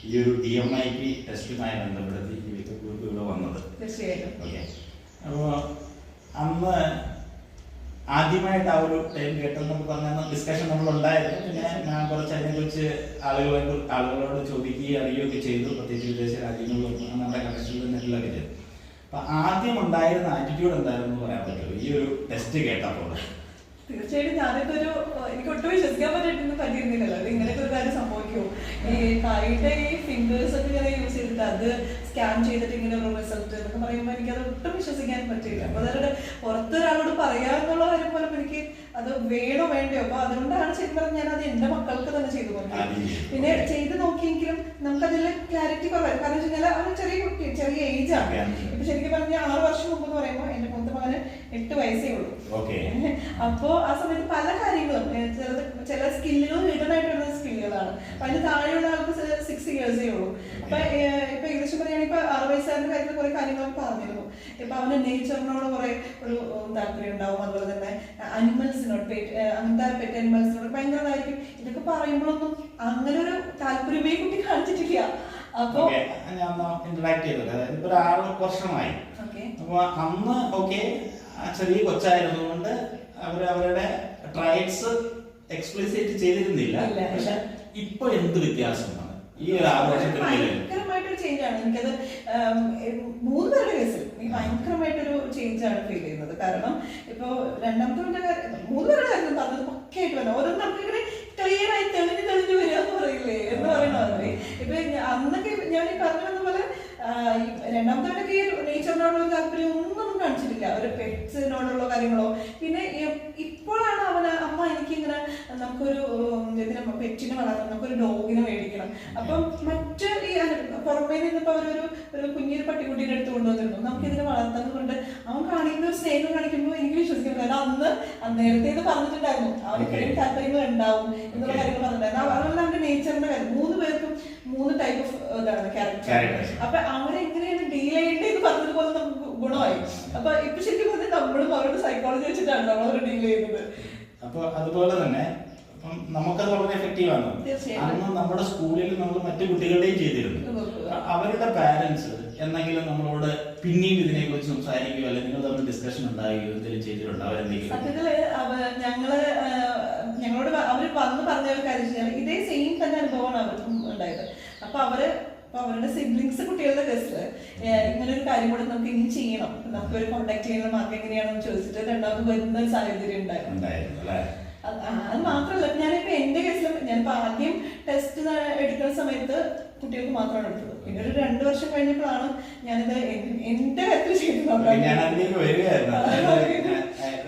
ഈ ഒരു DMIP ടെസ്റ്റുമായി ബന്ധപ്പെടുത്തി ഇവിടെ വന്നത്. ഓക്കെ, അപ്പോൾ അന്ന് ആദ്യമായിട്ട് ആ ഒരു ടൈം കേട്ടെന്നൊക്കെ പറഞ്ഞ ഡിസ്കഷൻ നമ്മളുണ്ടായിരുന്നു. പിന്നെ ഞാൻ കുറച്ച് അതിനെക്കുറിച്ച് ആളുകളോട് ചോദിക്കുകയും അറിയുകയൊക്കെ ചെയ്തു, പ്രത്യേകിച്ച് വിദേശ രാജ്യങ്ങളിലും നമ്മുടെ കണക്ഷനിലും നെറ്റിലൊക്കെ ചെയ്തു. അപ്പൊ ആദ്യം ഉണ്ടായിരുന്ന ആറ്റിറ്റ്യൂഡ് എന്തായിരുന്നു പറയാൻ പറ്റുമോ ഈ ഒരു ടെസ്റ്റ് കേട്ടപ്പോൾ? തീർച്ചയായിട്ടും ഞാനൊക്കെ എനിക്ക് ഒട്ടും വിശ്വസിക്കാൻ പറ്റിയിരുന്നില്ലല്ലോ അത് ഇങ്ങനെയൊക്കെ ഒരു കാര്യം സംഭവിക്കുമോ. ഈ കൈയുടെ ഈ ഫിംഗേഴ്സ് ഒക്കെ ഇങ്ങനെ യൂസ് ചെയ്തിട്ട് അത് സ്കാൻ ചെയ്തിട്ട് ഇങ്ങനെ ഒരു റിസൾട്ട് എന്നൊക്കെ പറയുമ്പോൾ എനിക്കത് ഒട്ടും വിശ്വസിക്കാൻ പറ്റില്ല. അപ്പൊ അതുകൊണ്ട് പുറത്തൊരാളോട് പറയാന്നുള്ള കാര്യം പോലും എനിക്ക് അത് വേണോ വേണ്ടയോ. അപ്പൊ അതുകൊണ്ടാണ് ശരിക്കും പറഞ്ഞാൽ ഞാൻ അത് എന്റെ മക്കൾക്ക് തന്നെ ചെയ്തു നോക്കി. പിന്നെ ചെയ്ത് നോക്കിയെങ്കിലും നമുക്കതിൽ ക്ലാരിറ്റി കുറവായി. കാരണം വെച്ച് കഴിഞ്ഞാൽ അവന് ചെറിയ കുട്ടി, ചെറിയ ഏജ് ആണ്. ഇപ്പൊ ശരിക്കും പറഞ്ഞാൽ 6 വർഷം മുമ്പ് എന്ന് പറയുമ്പോൾ എന്റെ മൂത്ത മകന് 8 വയസ്സേ ഉള്ളൂ. അപ്പോ ആ സമയത്ത് പല കാര്യങ്ങളും ചില സ്കില്ലുകൾ ഹിഡൻ ആയിട്ട് വരുന്ന സ്കില്ലുകളാണ്. അപ്പൊ അതിന് താഴെയുള്ള ആൾക്ക് 6 ഇയേഴ്സേ ഉള്ളൂ. അപ്പൊ ഏകദേശം പറയുകയാണെങ്കിൽ ഇപ്പൊ 6 വയസ്സുകാരുടെ കാര്യത്തിൽ കുറെ കാര്യങ്ങൾ പറഞ്ഞിരുന്നു. ഇപ്പൊ അവന് നേച്ചറിനോട് കുറെ ഒരു താല്പര്യം ഉണ്ടാവും. അതുപോലെ തന്നെ അനിമൽസിനോട്, അങ്ങനത്തെ പെറ്റ് അനിമൽസിനോട് ഭയങ്കരതായിരിക്കും. ഇതൊക്കെ പറയുമ്പോഴൊന്നും അങ്ങനെ ഒരു താല്പര്യമേ കുട്ടി കാണിച്ചിട്ടില്ല. അപ്പൊ ഇന്ററാക്ട് ചെയ്തത് ഇപ്പൊ 6 വർഷമായി. അപ്പൊ അന്ന് ചെറിയ കൊച്ചായിരുന്നുകൊണ്ട് അവരുടെ ട്രൈബ്സ് എക്സ്പ്ലിസിറ്റ് ചെയ്തിരുന്നില്ല. പക്ഷെ ഇപ്പൊ എന്ത് വ്യത്യാസമാണ് ഈ ഒരു 6 വർഷത്തിനുള്ളിൽ? ഭയങ്കരമായിട്ടൊരു ചേഞ്ച് ആണ്. എനിക്കത് 3 പേരുടെ കേസിൽ എനിക്ക് ഭയങ്കരമായിട്ടൊരു ചേഞ്ച് ആണ് ഫീൽ ചെയ്യുന്നത്. കാരണം ഇപ്പൊ രണ്ടാമത്തെ കാര്യം 3 പേരുടെ കാര്യം പറഞ്ഞത് പക്കയായിട്ട് വരണം. ഓരോന്നും നമുക്കിങ്ങനെ ക്ലിയർ ആയി തെളിഞ്ഞു വരിക എന്ന് പറയില്ലേ എന്ന് പറയുന്നത്. ഇപ്പൊ അന്നൊക്കെ ഞാൻ ഈ പറഞ്ഞു വന്ന പോലെ രണ്ടാമത്തെ നേച്ചറിനോടുള്ള താല്പര്യം ഒന്നും കാണിച്ചിട്ടില്ല. ഒരു പെറ്റ്സിനോടുള്ള കാര്യങ്ങളോ. പിന്നെ ഇപ്പോഴാണ് അമ്മ എനിക്കിങ്ങനെ നമുക്കൊരു പെറ്റിനെ വളർത്തണം, നമുക്കൊരു ഡോഗിനെ മേടിക്കണം. അപ്പം മറ്റ് ഈ പുറമേ നിന്നിപ്പോ ഒരു കുഞ്ഞൊരു പട്ടിക്കുട്ടീനെ എടുത്ത് കൊണ്ടുവന്നിരുന്നു. നമുക്കിതിനെ വളർത്തുന്നത് കൊണ്ട് അവൻ കാണിക്കുന്ന ഒരു സ്നേഹം കാണിക്കുമ്പോൾ എനിക്ക് വിശ്വസിക്കാൻ പറ്റില്ല. അന്ന് നേരത്തെ ഇത് പറഞ്ഞിട്ടുണ്ടായിരുന്നു അവൻ ഇത്രയും താല്പര്യങ്ങൾ ഉണ്ടാവും എന്നുള്ള കാര്യങ്ങൾ പറഞ്ഞിട്ടുണ്ടായിരുന്നു. അതുപോലെ നമ്മുടെ നേച്ചറിന്റെ കാര്യം 3 പേർക്കും 3 ടൈപ്പ് ഓഫ് ഇതാണ് ക്യാരക്ടർ. അപ്പൊ അവരെങ്ങനെയാണ് ഡീൽ ചെയ്യേണ്ടത് പറഞ്ഞതുപോലെ നമുക്ക് ഗുണമായി. അപ്പൊ ഇപ്പൊ ശരിക്കും പറഞ്ഞാൽ നമ്മളും അവരുടെ സൈക്കോളജി വെച്ചിട്ടാണ് നമ്മൾ ഡീൽ ചെയ്യുന്നത്. അപ്പൊ അതുപോലെ തന്നെ നമുക്കത് വളരെ എഫക്റ്റീവ് ആണ്. അന്ന് നമ്മുടെ സ്കൂളിൽ നമ്മൾ മറ്റു കുട്ടികളുടെയും ചെയ്തിരുന്നു. അവരുടെ പാരന്റ്സ് എന്തെങ്കിലും നമ്മളോട് പിന്നീട് ഇതിനെ കുറിച്ച് സംസാരിക്കുകയോ അല്ലെങ്കിൽ നിങ്ങൾ തമ്മിൽ ഡിസ്കഷൻ ഉണ്ടാകുകയോ എന്തെങ്കിലും ചെയ്തിട്ടുണ്ടോ? സത്യത്തില് ഞങ്ങളോട് അവര് വന്ന് പറഞ്ഞ ഒരു കാര്യം ഇതേ സെയിം തന്നെ അനുഭവമാണ് അവർക്കും ഉണ്ടായത്. അപ്പൊ അവരുടെ സിബ്ലിങ്സ് കുട്ടികളുടെ കേസില് ഇങ്ങനെ ഒരു കാര്യം കൂടെ നമുക്ക് ഇനി ചെയ്യണം, നമുക്കൊരു കോണ്ടാക്ട് ചെയ്യുന്ന മാർക്ക് എങ്ങനെയാണെന്ന് ചോദിച്ചിട്ട് രണ്ടാമത് വരുന്ന ഒരു സാഹചര്യം ഉണ്ടായിരുന്നു. അത് മാത്രമല്ല, ഞാനിപ്പോ എന്റെ കേസിലും ഞാനിപ്പോ ആദ്യം ടെസ്റ്റ് എടുക്കുന്ന സമയത്ത് കുട്ടികൾക്ക് മാത്രമാണ് എടുത്തത്. പിന്നെ ഒരു 2 വർഷം കഴിഞ്ഞപ്പോഴാണ് ഞാനിത് എന്റെ കാര്യത്തിൽ ചെയ്തത്. ഞാൻ അതിലേക്ക് വരികയായിരുന്നു.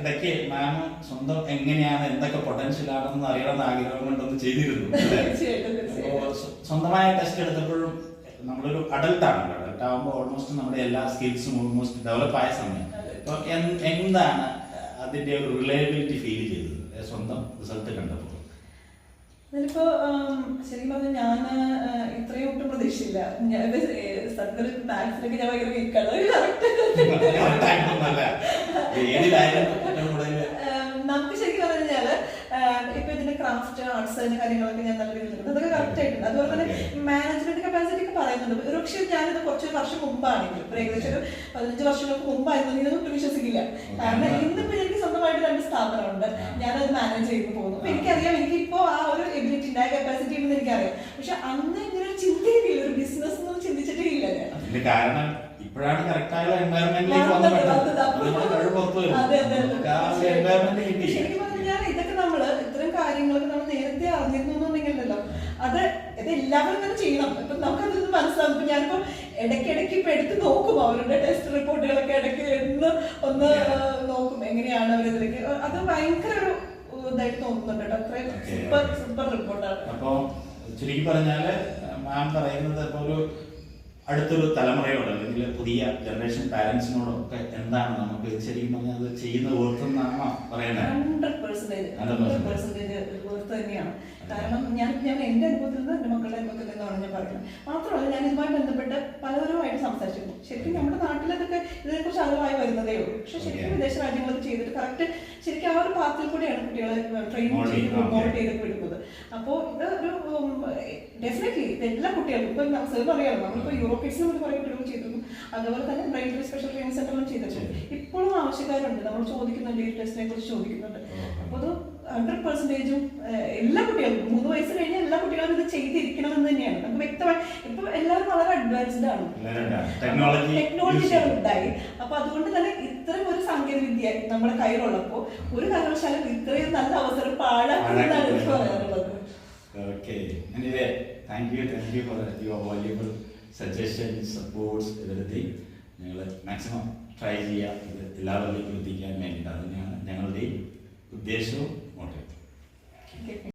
ഇടയ്ക്ക് മാം സ്വന്തം എങ്ങനെയാണ് എന്തൊക്കെ പൊട്ടൻഷ്യൽ ആണെന്ന് അറിയണമെന്ന് ആഗ്രഹം കൊണ്ടൊന്ന് ചെയ്തിരുന്നു. സ്വന്തമായ ടെസ്റ്റ് എടുത്തപ്പോഴും നമ്മളൊരു അഡൽട്ടാണല്ലോ. അഡൽട്ട് ആകുമ്പോൾ ഓൾമോസ്റ്റ് നമ്മുടെ എല്ലാ സ്കിൽസും ഓൾമോസ്റ്റ് ഡെവലപ്പ് ആയ സമയം. അപ്പൊ എന്താണ് അതിന്റെ ഒരു റിലയബിലിറ്റി ഫീൽ ചെയ്തത് സ്വന്തം റിസൾട്ട് കണ്ടപ്പോൾ? അതിലിപ്പോ ശരിക്കും പറഞ്ഞാൽ ഞാൻ ഇത്രയും ഒട്ടും പ്രതീക്ഷയില്ല. സത്യത്തിൽ മാത്സിലൊക്കെ ഞാൻ ഭയങ്കര വീക്കാണ്. നമുക്ക് ശരിക്കും പറഞ്ഞു കഴിഞ്ഞാല് ഇപ്പൊ ഇതിന്റെ ക്രാഫ്റ്റ് ആർട്സ് അതിന്റെ കാര്യങ്ങളൊക്കെ ഞാൻ നല്ല രീതിയിൽ അതൊക്കെ കറക്റ്റ് ആയിട്ടുണ്ട്. അതുപോലെ തന്നെ മാനേജ്മെന്റ് കപ്പാസിറ്റി ഒക്കെ പറയുന്നുണ്ട്. ഒരു പക്ഷേ ഞാനിത് കുറച്ച് വർഷം മുമ്പാണെങ്കിൽ ഏകദേശം ഒരു 15 വർഷങ്ങൾക്ക് മുമ്പായിരുന്നു ഇതൊന്നും വിശ്വസിക്കില്ല. കാരണം ഇന്നിപ്പോ എനിക്ക് സ്വന്തമായിട്ട് 2 സ്ഥാപനമുണ്ട്. ഞാനത് മാനേജ് ചെയ്ത് പോകുന്നു. അപ്പൊ എനിക്കറിയാം എനിക്കിപ്പോ ആ ഒരു എബിലിറ്റി ഉണ്ടായ കപ്പാസിറ്റി ഉണ്ടെന്ന് എനിക്കറിയാം. പക്ഷെ അന്ന് ഇങ്ങനെ ഒരു ചിന്തയില്ല, ഒരു ബിസിനസ് ഒന്നും ചിന്തിച്ചിട്ടേ ഇല്ല ഞാൻ. കാരണം ഇപ്പോഴാണ് കറക്റ്റായ എൻവയറമെന്റിലേക്ക് ശരിക്കും പറഞ്ഞാൽ ഇതൊക്കെ നമ്മള് ഇത്തരം കാര്യങ്ങളൊക്കെ നമ്മൾ നേരത്തെ അറിഞ്ഞിരുന്നുണ്ടെങ്കിലല്ലോ അത് എല്ലാവരും തന്നെ ചെയ്യണം. ഇപ്പൊ നമുക്കതൊന്ന് മനസ്സിലാവും. ഇപ്പൊ ഞാനിപ്പോ ഇടയ്ക്കിടയ്ക്ക് ഇപ്പൊ എടുത്ത് നോക്കും അവരുടെ ടെസ്റ്റ് റിപ്പോർട്ടുകളൊക്കെ ഇടയ്ക്ക് ഒന്ന് നോക്കും എങ്ങനെയാണ് അവരിതിലേക്ക്. അത് ഭയങ്കര ഒരു ഇതായിട്ട് തോന്നുന്നുണ്ട് കേട്ടോ. അത്രയും സൂപ്പർ റിപ്പോർട്ടാണ്. അപ്പൊ ചുരുക്കി പറഞ്ഞാല് മാം പറയുന്നത് ഇപ്പൊ ഒരു അടുത്തൊരു തലമുറയോട് അല്ലെങ്കിൽ പുതിയ ജനറേഷൻ പാരന്റ്സിനോടൊക്കെ എന്താണ് നമുക്ക് ശരിക്കും പറഞ്ഞാൽ അത് ചെയ്യുന്ന ഓർത്തെന്നാണോ പറയുന്നത്? 100% ഓർത്ത് തന്നെയാണ്. കാരണം ഞാൻ എന്റെ അനുഭവത്തിൽ നിന്ന് എന്റെ മക്കളുടെ അനുഭവത്തിൽ നിന്നാണ് ഞാൻ പറയുന്നത്. മാത്രമല്ല ഞാൻ ഇതുമായി ബന്ധപ്പെട്ട് പലരുമായിട്ട് സംസാരിച്ചിരുന്നു. ശരിക്കും നമ്മുടെ നാട്ടിലതൊക്കെ ഇതിനെക്കുറിച്ച് അറിവായി വരുന്നതേ ഉള്ളൂ. പക്ഷെ ശരിക്കും വിദേശ രാജ്യങ്ങളൊക്കെ ചെയ്തിട്ട് കറക്റ്റ് ശരിക്കും ആ ഒരു പാത്തിൽ കൂടെയാണ് കുട്ടികളെ ട്രെയിൻ ചെയ്ത് പ്രൊമോട്ട് ചെയ്ത് വിടുന്നത്. അപ്പോൾ ഇത് ഒരു ഡെഫിനറ്റ്ലി എല്ലാ കുട്ടികൾക്കും ഇപ്പം സാർ അറിയാമല്ലോ, നമ്മളിപ്പോൾ യൂറോപ്യൻസിനും ഇത് കുറേ കുട്ടികൾ ചെയ്തിരുന്നു. അതുപോലെ തന്നെ ബ്രെയിൻ സ്പെഷ്യൽ ട്രെയിനിങ് സെന്ററിലും ചെയ്തിട്ടുണ്ട്. ഇപ്പോഴും ആവശ്യക്കാരുണ്ട്, നമ്മൾ ചോദിക്കുന്നുണ്ട്, ഈ ടെസ്റ്റിനെ കുറിച്ച് ചോദിക്കുന്നുണ്ട്. അപ്പോൾ അത് 100% എല്ലാ കുട്ടികൾക്കും 3 വയസ്സ് കഴിഞ്ഞാൽ എല്ലാ കുട്ടികളും ഇത് ചെയ്തിരിക്കണമെന്ന് തന്നെയാണ് നമുക്ക് വ്യക്തമായി. ഇപ്പൊ എല്ലാവരും വളരെ അഡ്വാൻസ്ഡ് ആണ്, ടെക്നോളജി ഉണ്ടായി. അപ്പൊ അതുകൊണ്ട് തന്നെ ഇത്തരം ഒരു സാങ്കേതിക വിദ്യ നമ്മുടെ കയ്യിലുള്ളപ്പോ ഒരു കാരണവശാലും ഇത്രയും നല്ല അവസരം പാഴാക്കുന്നതാണ് എനിക്ക് പറയാനുള്ളത്. Okay. Anyway, thank you for your valuable suggestions, supports, everything. ഞങ്ങൾ മാക്സിമം ട്രൈ ചെയ്യുക, ഇത് എല്ലാവരിലേക്കും എത്തിക്കാൻ വേണ്ടിയിട്ട്. അത് തന്നെയാണ് ഞങ്ങളുടെ ഉദ്ദേശവും മോട്ടീവ്.